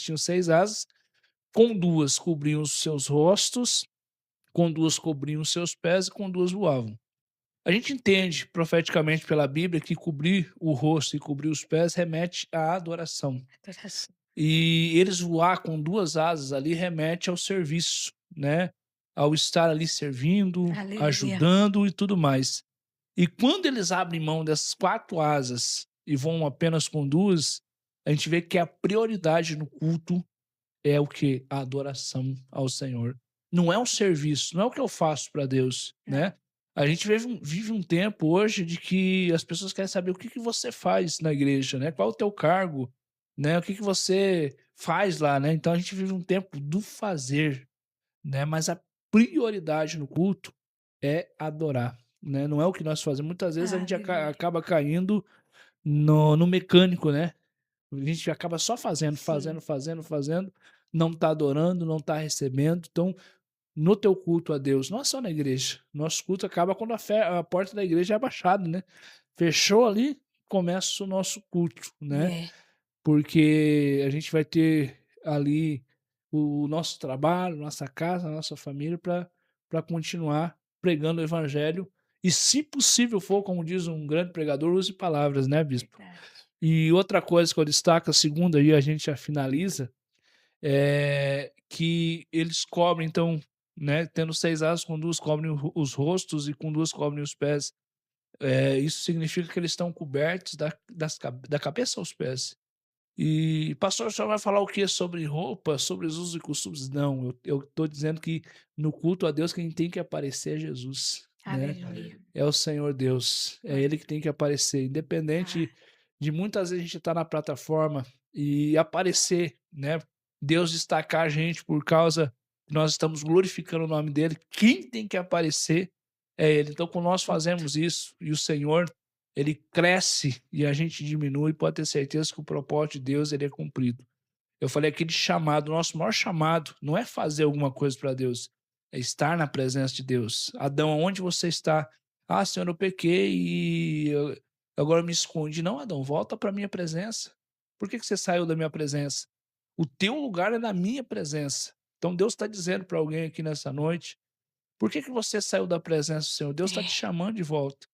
tinham 6 asas, com 2 cobriam os seus rostos, com 2 cobriam os seus pés e com 2 voavam. A gente entende profeticamente pela Bíblia que cobrir o rosto e cobrir os pés remete à adoração. Adoração. E eles voar com 2 asas ali remete ao serviço, né, ao estar ali servindo, Aleluia. ajudando e tudo mais. E quando eles abrem mão dessas 4 asas e vão apenas com 2, a gente vê que a prioridade no culto é o quê? A adoração ao Senhor. Não é um serviço, não é o que eu faço para Deus, Não. né. A gente vive um tempo hoje de que as pessoas querem saber o que que você faz na igreja, né, qual é o teu cargo, né, o que que você faz lá, né. Então a gente vive um tempo do fazer, né, mas a prioridade no culto é adorar, né, não é o que nós fazemos. Muitas vezes a gente Aleluia. acaba caindo no mecânico, né. A gente acaba só fazendo, Sim. fazendo, fazendo, fazendo, não está adorando, não está recebendo. Então, no teu culto a Deus, não é só na igreja, nosso culto acaba quando a porta da igreja é abaixada, né. Fechou ali, começa o nosso culto, né, É. porque a gente vai ter ali o nosso trabalho, nossa casa, nossa família para continuar pregando o evangelho e, se possível for, como diz um grande pregador, use palavras, né, bispo. Verdade. E outra coisa que eu destaco, a segunda aí a gente já finaliza, é que eles cobrem então, né, tendo 6 asas, com 2 cobrem os rostos e com 2 cobrem os pés. Isso significa que eles estão cobertos da cabeça aos pés. E: "Pastor, o senhor vai falar o quê? Sobre roupa, sobre os usos e costumes?" Não, eu estou dizendo que no culto a Deus quem tem que aparecer é Jesus, né. Aleluia. É o Senhor Deus, é Glória Ele que tem que aparecer, a independente de muitas vezes a gente estar na plataforma e aparecer, né, Deus destacar a gente por causa que nós estamos glorificando o nome dEle, quem tem que aparecer é Ele. Então quando nós culto. fazemos isso e o Senhor, Ele cresce e a gente diminui, pode ter certeza que o propósito de Deus ele é cumprido. Eu falei aqui de chamado, o nosso maior chamado não é fazer alguma coisa para Deus, é estar na presença de Deus. Adão, aonde você está? Ah, Senhor, eu pequei e agora me escondi. Não, Adão, volta para a minha presença. Por que que você saiu da minha presença? O teu lugar é na minha presença. Então Deus está dizendo para alguém aqui nessa noite, por que que você saiu da presença do Senhor? Deus está te chamando de volta.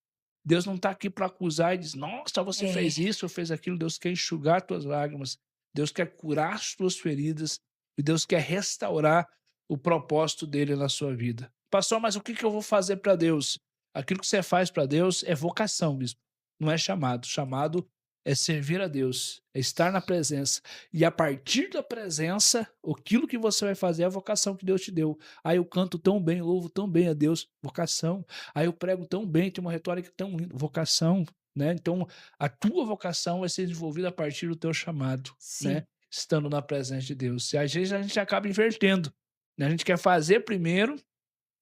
Deus não está aqui para acusar e dizer: "Nossa, você É. fez isso ou fez aquilo". Deus quer enxugar tuas lágrimas, Deus quer curar as tuas feridas e Deus quer restaurar o propósito dele na sua vida. "Pastor, mas o que que eu vou fazer para Deus?" Aquilo que você faz para Deus é vocação mesmo, não é chamado. Chamado é servir a Deus, é estar na presença. E a partir da presença, aquilo que você vai fazer é a vocação que Deus te deu. "Ah, eu canto tão bem, louvo tão bem a Deus", vocação. "Aí eu prego tão bem, tenho uma retórica tão linda", vocação, né. Então, a tua vocação vai ser desenvolvida a partir do teu chamado, né, Sim. estando na presença de Deus. E às vezes a gente acaba invertendo, né, a gente quer fazer primeiro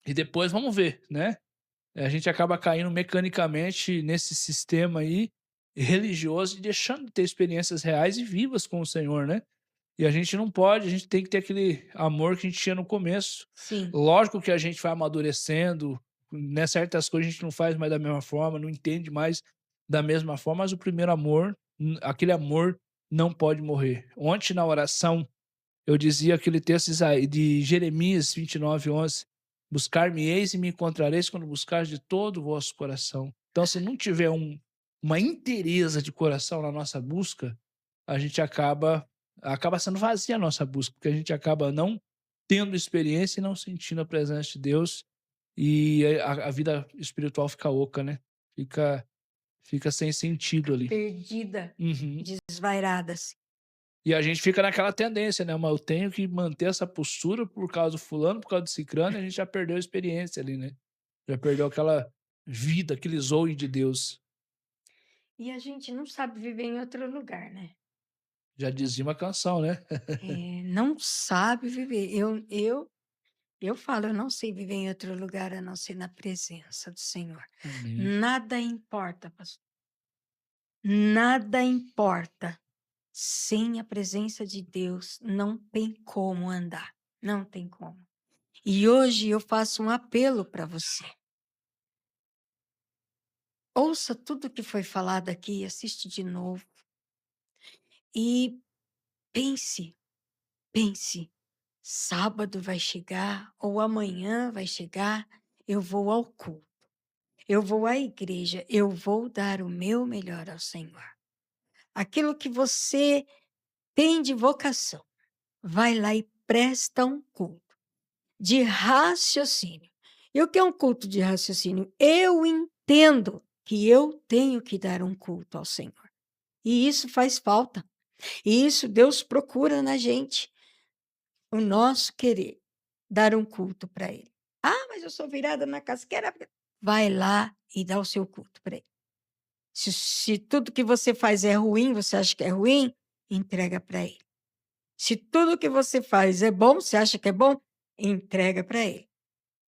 e depois vamos ver, né. A gente acaba caindo mecanicamente nesse sistema aí, religioso e deixando de ter experiências reais e vivas com o Senhor, né. E a gente não pode, a gente tem que ter aquele amor que a gente tinha no começo. Sim. Lógico que a gente vai amadurecendo, né, certas coisas a gente não faz mais da mesma forma, não entende mais da mesma forma, mas o primeiro amor, aquele amor não pode morrer. Ontem na oração, eu dizia aquele texto de Jeremias 29:11: "Buscar-me-eis e me encontrareis quando buscares de todo o vosso coração". Então se não tiver uma inteireza de coração na nossa busca, a gente acaba sendo vazia a nossa busca, porque a gente acaba não tendo experiência e não sentindo a presença de Deus, e a vida espiritual fica oca, né, fica sem sentido ali. Perdida, Uhum. desvairada, assim. E a gente fica naquela tendência, né, mas eu tenho que manter essa postura por causa do fulano, por causa do cicrano, e a gente já perdeu a experiência ali, né, já perdeu aquela vida, aquele zoe de Deus. E a gente não sabe viver em outro lugar, né. Já dizia uma canção, né. Não sabe viver. Eu falo, eu não sei viver em outro lugar a não ser na presença do Senhor. Amém. Nada importa, pastor, nada importa. Sem a presença de Deus, não tem como andar, não tem como. E hoje eu faço um apelo para você. Ouça tudo que foi falado aqui, assiste de novo e pense. pense, sábado vai chegar ou amanhã vai chegar, eu vou ao culto, eu vou à igreja, eu vou dar o meu melhor ao Senhor. Aquilo que você tem de vocação, vai lá e presta um culto de raciocínio. E o que é um culto de raciocínio? Eu entendo que eu tenho que dar um culto ao Senhor. E isso faz falta. E isso Deus procura na gente, o nosso querer, dar um culto para Ele. Ah, mas eu sou virada na casqueira. Vai lá e dá o seu culto para Ele. Se tudo que você faz é ruim, você acha que é ruim, entrega para Ele. Se tudo que você faz é bom, você acha que é bom, entrega para Ele.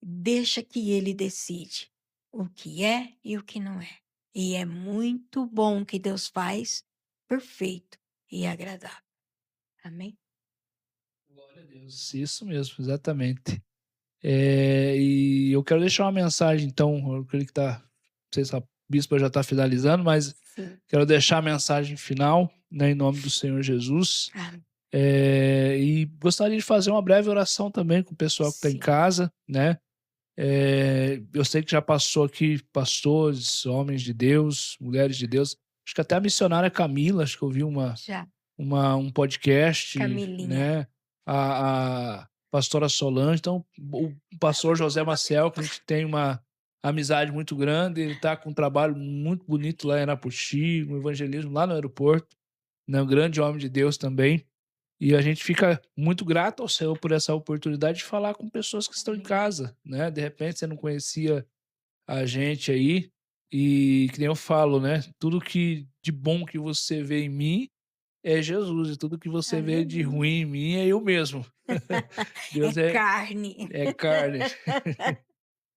Deixa que Ele decide o que é e o que não é. E é muito bom o que Deus faz, perfeito e agradável. Amém? Glória a Deus. Isso mesmo, exatamente. E eu quero deixar uma mensagem, então, eu creio que tá, não sei se a bispa já está finalizando, mas Sim. quero deixar a mensagem final, né, em nome do Senhor Jesus. Amém. E gostaria de fazer uma breve oração também com o pessoal que está em Sim. casa, né? Eu sei que já passou aqui pastores, homens de Deus, mulheres de Deus. Acho que até a missionária Camila, acho que eu vi Já. um podcast, Camilinha. né? A pastora Solange, então o pastor José Maciel, que a gente tem uma amizade muito grande, ele está com um trabalho muito bonito lá em Arapuxi, um evangelismo lá no aeroporto, né? Um grande homem de Deus também. E a gente fica muito grato ao Senhor por essa oportunidade de falar com pessoas que estão em Amém. casa, né? De repente você não conhecia a gente aí, e que nem eu falo, né? Tudo que de bom que você vê em mim é Jesus, e tudo que você vê de Aleluia. ruim em mim é eu mesmo. É Deus é carne. carne.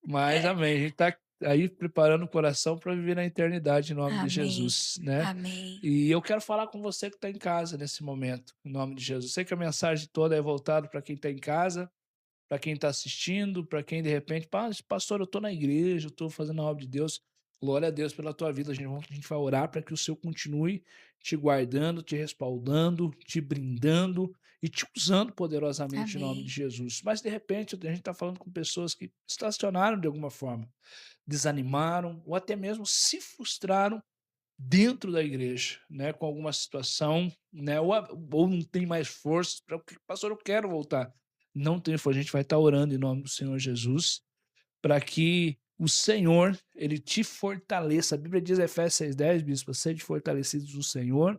Mas amém, a gente tá aí preparando o coração para viver na eternidade em nome de Amém. Jesus, né? Amém. E eu quero falar com você que está em casa nesse momento, em nome de Jesus. Sei que a mensagem toda é voltada para quem está em casa, para quem está assistindo, para quem de repente, pastor, eu estou na igreja, eu estou fazendo a obra de Deus. Glória a Deus pela tua vida. A gente vai orar para que o Senhor continue te guardando, te respaldando, te brindando e te usando poderosamente em nome de Amém. Jesus. Mas de repente a gente está falando com pessoas que estacionaram de alguma forma, desanimaram ou até mesmo se frustraram dentro da igreja, né, com alguma situação, né, ou não tem mais forças para, pastor, eu quero voltar. Não tem força, a gente vai estar orando em nome do Senhor Jesus, para que o Senhor, ele te fortaleça. A Bíblia diz, Efésios 6:10, bispo, sede fortalecidos no Senhor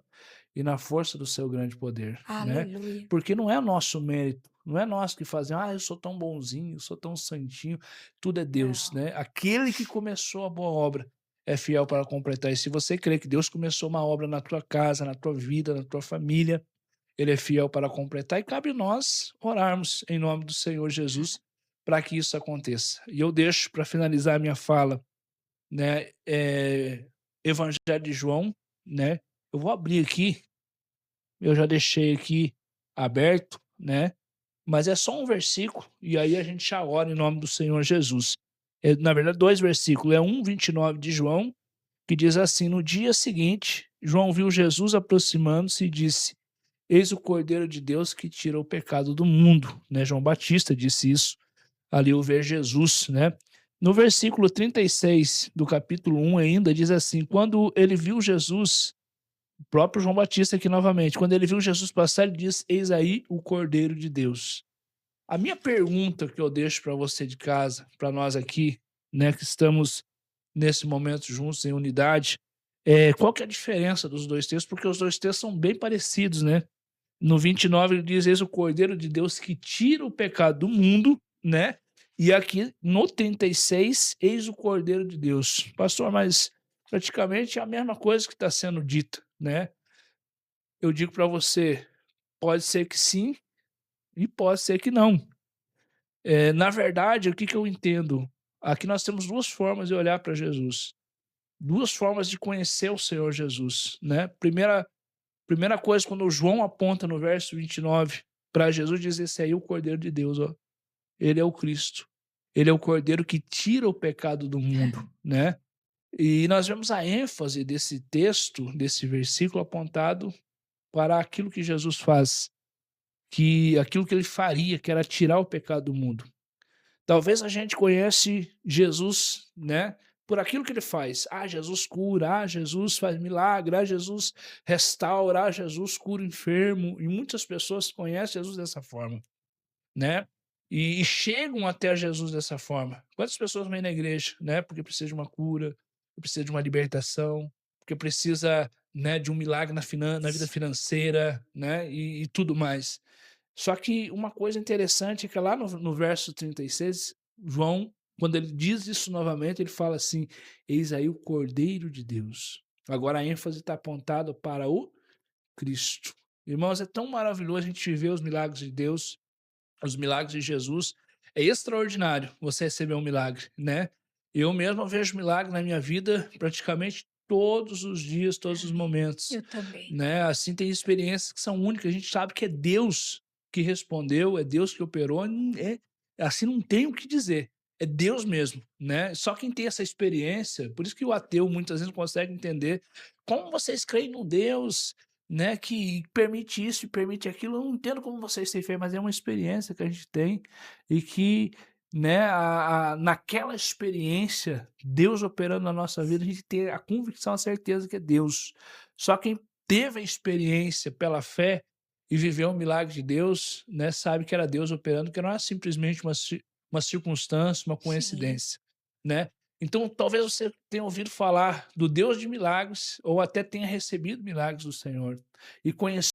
e na força do seu grande poder, né? Aleluia. Porque não é nosso mérito, não é nós que fazemos, eu sou tão bonzinho, eu sou tão santinho, tudo é Deus, Não. né? Aquele que começou a boa obra é fiel para completar. E se você crê que Deus começou uma obra na tua casa, na tua vida, na tua família, ele é fiel para completar, e cabe nós orarmos em nome do Senhor Jesus para que isso aconteça. E eu deixo para finalizar a minha fala, né, Evangelho de João, né? Eu vou abrir aqui, eu já deixei aqui aberto, né? Mas é só um versículo, e aí a gente já ora em nome do Senhor Jesus. Na verdade, 2 versículos, é 1:29 de João, que diz assim: no dia seguinte, João viu Jesus aproximando-se e disse: eis o Cordeiro de Deus que tira o pecado do mundo, né? João Batista disse isso ali ao ver Jesus, né? No versículo 36 do capítulo 1 ainda diz assim: quando ele viu Jesus, o próprio João Batista aqui novamente, quando ele viu Jesus passar, ele diz: eis aí o Cordeiro de Deus. A minha pergunta que eu deixo para você de casa, para nós aqui, né, que estamos nesse momento juntos em unidade, qual que é a diferença dos dois textos? Porque os dois textos são bem parecidos, né? No 29 ele diz: eis o Cordeiro de Deus que tira o pecado do mundo, né? E aqui no 36, eis o Cordeiro de Deus. Pastor, mas praticamente é a mesma coisa que está sendo dita, né? Eu digo para você, pode ser que sim e pode ser que não. Na verdade, o que eu entendo? Aqui nós temos duas formas de olhar para Jesus, duas formas de conhecer o Senhor Jesus, né? Primeira coisa, quando o João aponta no verso 29 para Jesus, diz: esse aí é o Cordeiro de Deus, ó. Ele é o Cristo. Ele é o Cordeiro que tira o pecado do mundo, né? E nós vemos a ênfase desse texto, desse versículo apontado para aquilo que Jesus faz. que aquilo que ele faria, que era tirar o pecado do mundo. Talvez a gente conhece Jesus, né, por aquilo que ele faz. Ah, Jesus cura, ah, Jesus faz milagre, ah, Jesus restaura, ah, Jesus cura o enfermo. E muitas pessoas conhecem Jesus dessa forma, né? E chegam até Jesus dessa forma. Quantas pessoas vêm na igreja, né? Porque precisa de uma cura, precisa de uma libertação, porque precisa, né, de um milagre na vida financeira, né? E tudo mais. Só que uma coisa interessante é que lá no verso 36, João, quando ele diz isso novamente, ele fala assim: Eis aí o Cordeiro de Deus. Agora a ênfase está apontada para o Cristo. Irmãos, é tão maravilhoso a gente ver os milagres de Deus, os milagres de Jesus. É extraordinário você receber um milagre, né? Eu mesmo vejo milagre na minha vida praticamente todos os dias, todos os Amém. momentos, Eu também. né? Assim, tem experiências que são únicas, a gente sabe que é Deus que respondeu, é Deus que operou, assim, não tem o que dizer, é Deus mesmo, né? Só quem tem essa experiência, por isso que o ateu muitas vezes não consegue entender como vocês creem num Deus, né, que permite isso e permite aquilo. Eu não entendo como vocês têm fé, mas é uma experiência que a gente tem e que, né, naquela experiência, Deus operando na nossa vida, a gente tem a convicção, a certeza que é Deus. Só quem teve a experiência pela fé e viveu o milagre de Deus, né, sabe que era Deus operando, que não é simplesmente uma circunstância, uma Sim. coincidência, né? Então, talvez você tenha ouvido falar do Deus de milagres ou até tenha recebido milagres do Senhor e conhecer